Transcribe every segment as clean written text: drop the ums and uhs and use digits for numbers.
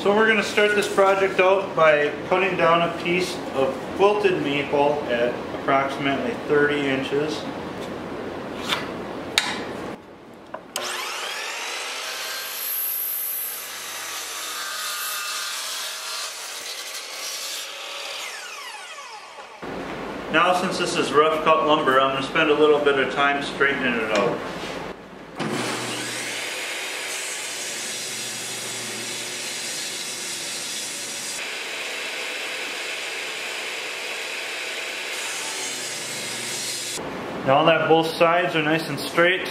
So we're going to start this project out by cutting down a piece of quilted maple at approximately 30 inches. Now, since this is rough cut lumber, I'm going to spend a little bit of time straightening it out. Now that both sides are nice and straight,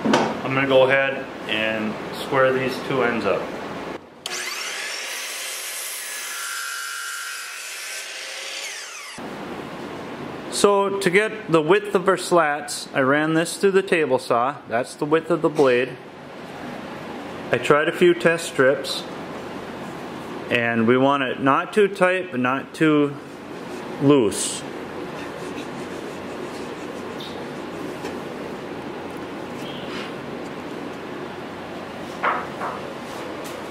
I'm going to go ahead and square these two ends up. So to get the width of our slats, I ran this through the table saw. That's the width of the blade. I tried a few test strips, and we want it not too tight but not too loose.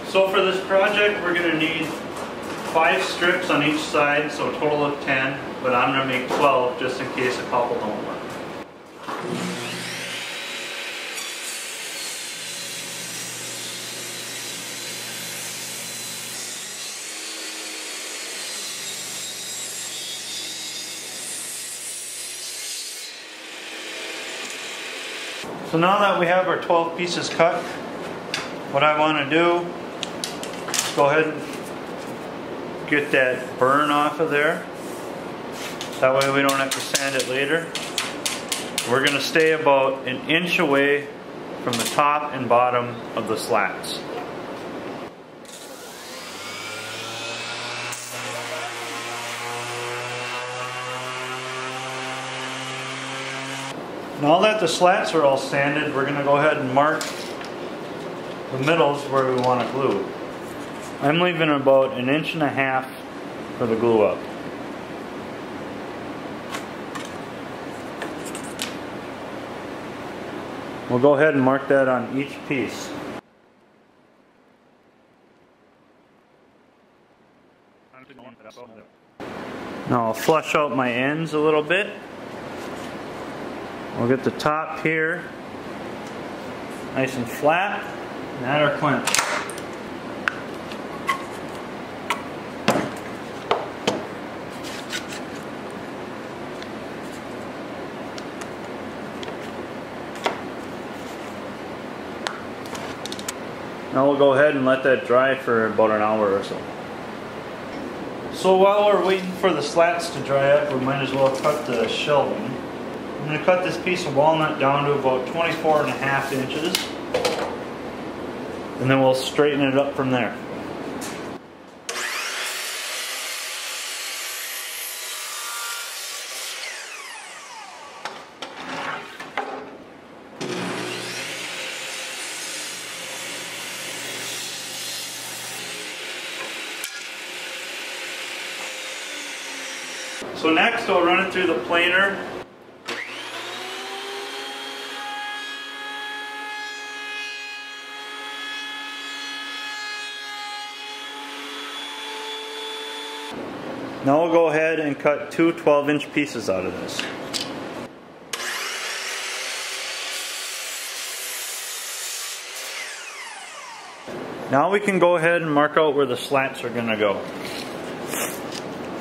So for this project, we're going to need 5 strips on each side, so a total of 10, but I'm going to make 12 just in case a couple don't work. So now that we have our 12 pieces cut, what I want to do, go ahead and get that burn off of there. That way we don't have to sand it later. We're going to stay about an inch away from the top and bottom of the slats. Now that the slats are all sanded, we're going to go ahead and mark the middles where we want to glue. I'm leaving about 1.5 inches for the glue up. We'll go ahead and mark that on each piece. Now I'll flush out my ends a little bit. We'll get the top here nice and flat, and add our clamp. Now we'll go ahead and let that dry for about an hour or so. So while we're waiting for the slats to dry up, we might as well cut the shelving. I'm going to cut this piece of walnut down to about 24.5 inches, and then we'll straighten it up from there. So next I'll run it through the planer. Now we'll go ahead and cut 2 12-inch pieces out of this. Now we can go ahead and mark out where the slats are going to go.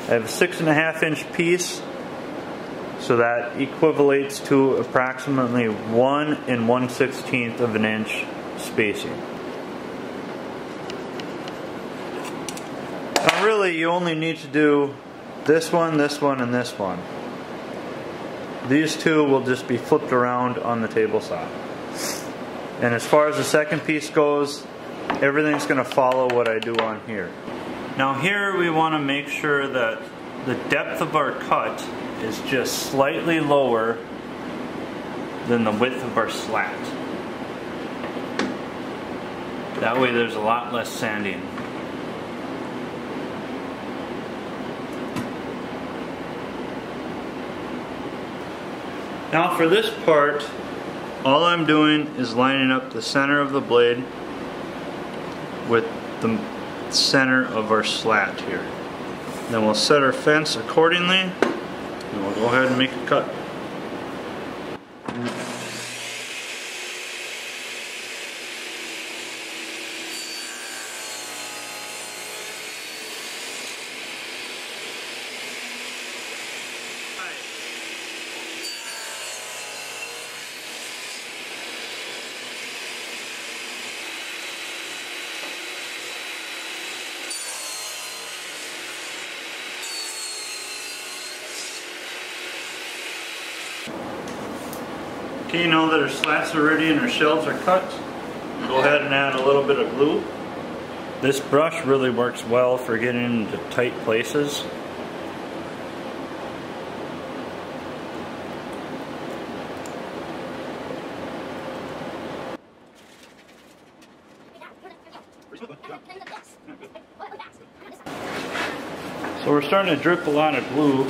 I have a 6.5-inch piece, so that equivalates to approximately 1 1/16 of an inch spacing. Now really you only need to do this one, and this one. These two will just be flipped around on the table saw. And as far as the second piece goes, everything's going to follow what I do on here. Now here we want to make sure that the depth of our cut is just slightly lower than the width of our slat. That way there's a lot less sanding. Now for this part, all I'm doing is lining up the center of the blade with the center of our slat here. Then we'll set our fence accordingly, and we'll go ahead and make a cut. Okay, now that our slats are ready and our shelves are cut, go ahead and add a little bit of glue. This brush really works well for getting into tight places. So we're starting to drip a lot of glue.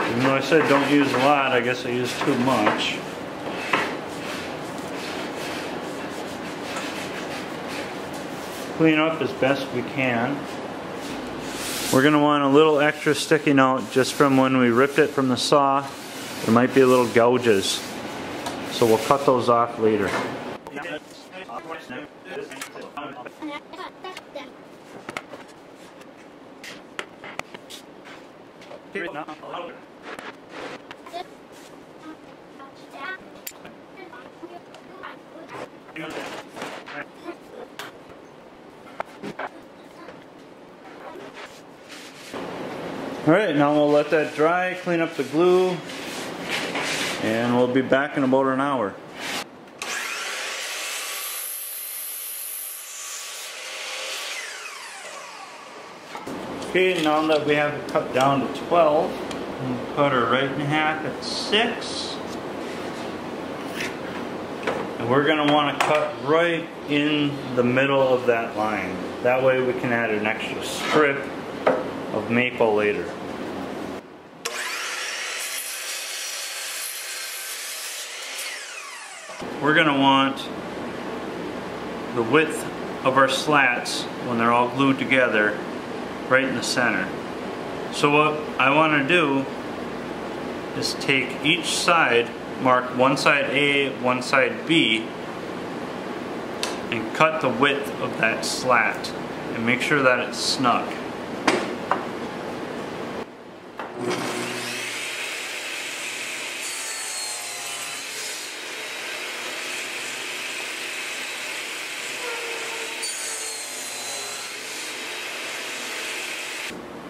Even though I said don't use a lot, I guess I used too much. Clean up as best we can. We're going to want a little extra sticking out just from when we ripped it from the saw. There might be little gouges, so we'll cut those off later. Alright, now we'll let that dry, clean up the glue, and we'll be back in about an hour. Okay, now that we have it cut down to 12, we'll cut her right in half at 6. And we're going to want to cut right in the middle of that line. That way we can add an extra strip of maple later. We're going to want the width of our slats when they're all glued together right in the center. So what I want to do is take each side, mark one side A, one side B, and cut the width of that slat and make sure that it's snug.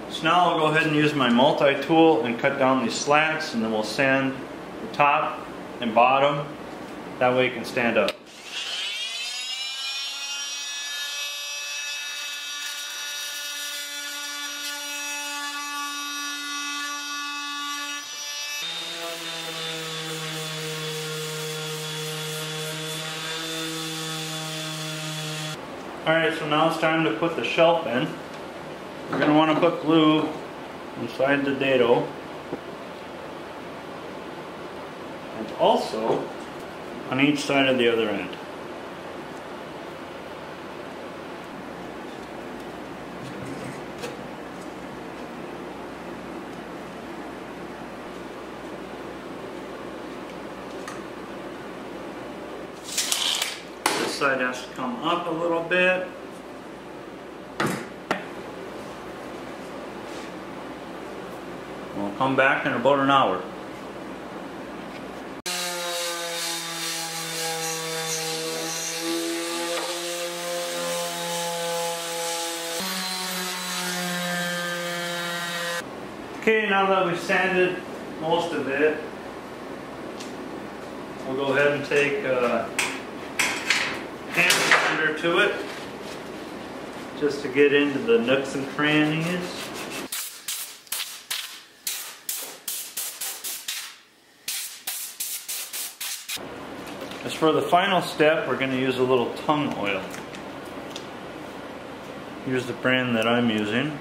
So now I'll go ahead and use my multi-tool and cut down these slats, and then we'll sand the top and bottom. That way it can stand up. Alright, so now it's time to put the shelf in. We're going to want to put glue inside the dado, and also on each side of the other end. This side has to come up a little bit. We'll come back in about an hour. Okay, now that we've sanded most of it, we'll go ahead and take a hand sander to it just to get into the nooks and crannies. As for the final step, we're going to use a little tongue oil. Here's the brand that I'm using.